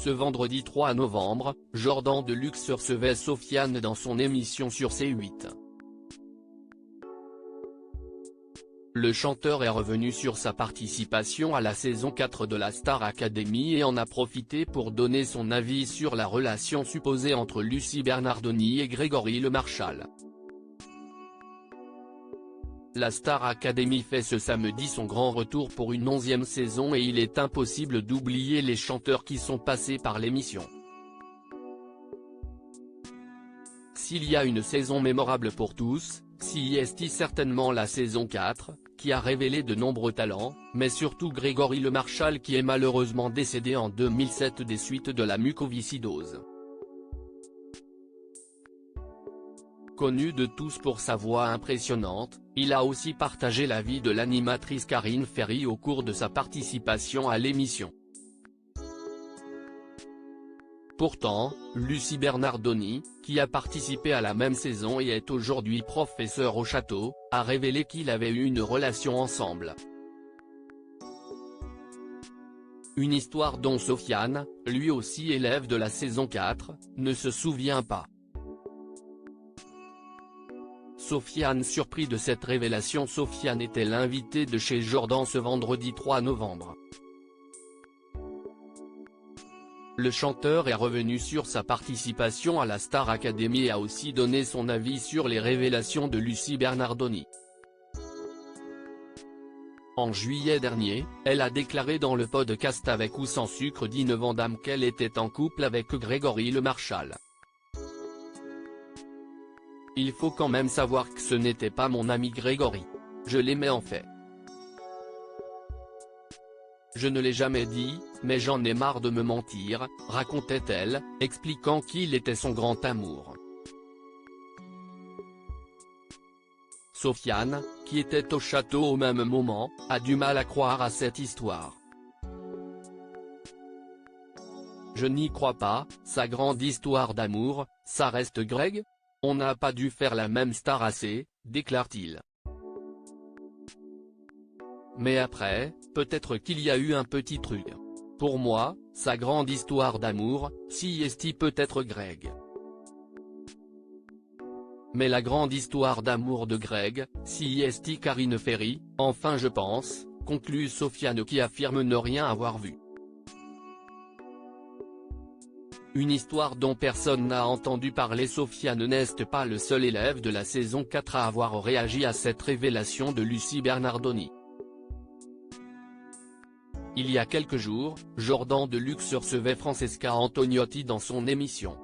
Ce vendredi 3 novembre, Jordan Deluxe recevait Sofiane dans son émission sur C8. Le chanteur est revenu sur sa participation à la saison 4 de la Star Academy et en a profité pour donner son avis sur la relation supposée entre Lucie Bernardoni et Grégory Lemarchal. La Star Academy fait ce samedi son grand retour pour une 11e saison et il est impossible d'oublier les chanteurs qui sont passés par l'émission. S'il y a une saison mémorable pour tous, c'est certainement la saison 4, qui a révélé de nombreux talents, mais surtout Grégory Lemarchal qui est malheureusement décédé en 2007 des suites de la mucoviscidose. Connu de tous pour sa voix impressionnante, il a aussi partagé la vie de l'animatrice Karine Ferry au cours de sa participation à l'émission. Pourtant, Lucie Bernardoni, qui a participé à la même saison et est aujourd'hui professeure au château, a révélé qu'ils avaient eu une relation ensemble. Une histoire dont Sofiane, lui aussi élève de la saison 4, ne se souvient pas. Sofiane surpris de cette révélation. Sofiane était l'invité de chez Jordan ce vendredi 3 novembre. Le chanteur est revenu sur sa participation à la Star Academy et a aussi donné son avis sur les révélations de Lucie Bernardoni. En juillet dernier, elle a déclaré dans le podcast Avec ou sans sucre d'1 Vandame qu'elle était en couple avec Grégory Lemarchal. Il faut quand même savoir que ce n'était pas mon ami Grégory. Je l'aimais en fait. Je ne l'ai jamais dit, mais j'en ai marre de me mentir, racontait-elle, expliquant qu'il était son grand amour. Sofiane, qui était au château au même moment, a du mal à croire à cette histoire. Je n'y crois pas, sa grande histoire d'amour, ça reste Greg ? On n'a pas dû faire la même star assez, déclare-t-il. Mais après, peut-être qu'il y a eu un petit truc. Pour moi, sa grande histoire d'amour, c'est peut-être Greg. Mais la grande histoire d'amour de Greg, c'est Karine Ferry, enfin je pense, conclut Sofiane qui affirme ne rien avoir vu. Une histoire dont personne n'a entendu parler. Sofiane n'est pas le seul élève de la saison 4 à avoir réagi à cette révélation de Lucie Bernardoni. Il y a quelques jours, Jordan Deluxe recevait Francesca Antoniotti dans son émission.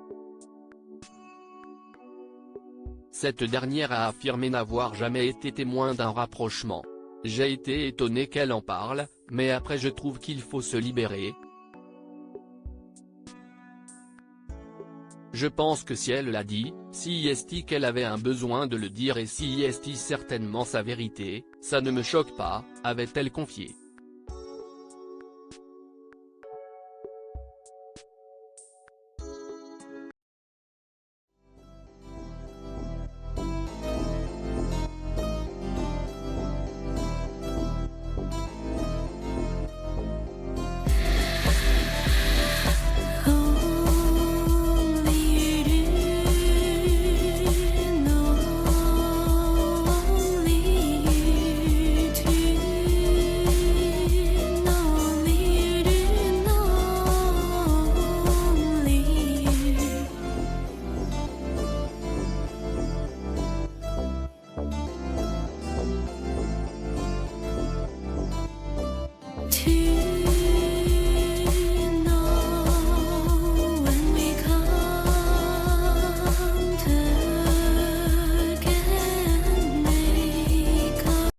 Cette dernière a affirmé n'avoir jamais été témoin d'un rapprochement. J'ai été étonné qu'elle en parle, mais après je trouve qu'il faut se libérer. Je pense que si elle l'a dit, c'est qu'elle avait un besoin de le dire et c'est certainement sa vérité, ça ne me choque pas, avait-elle confié.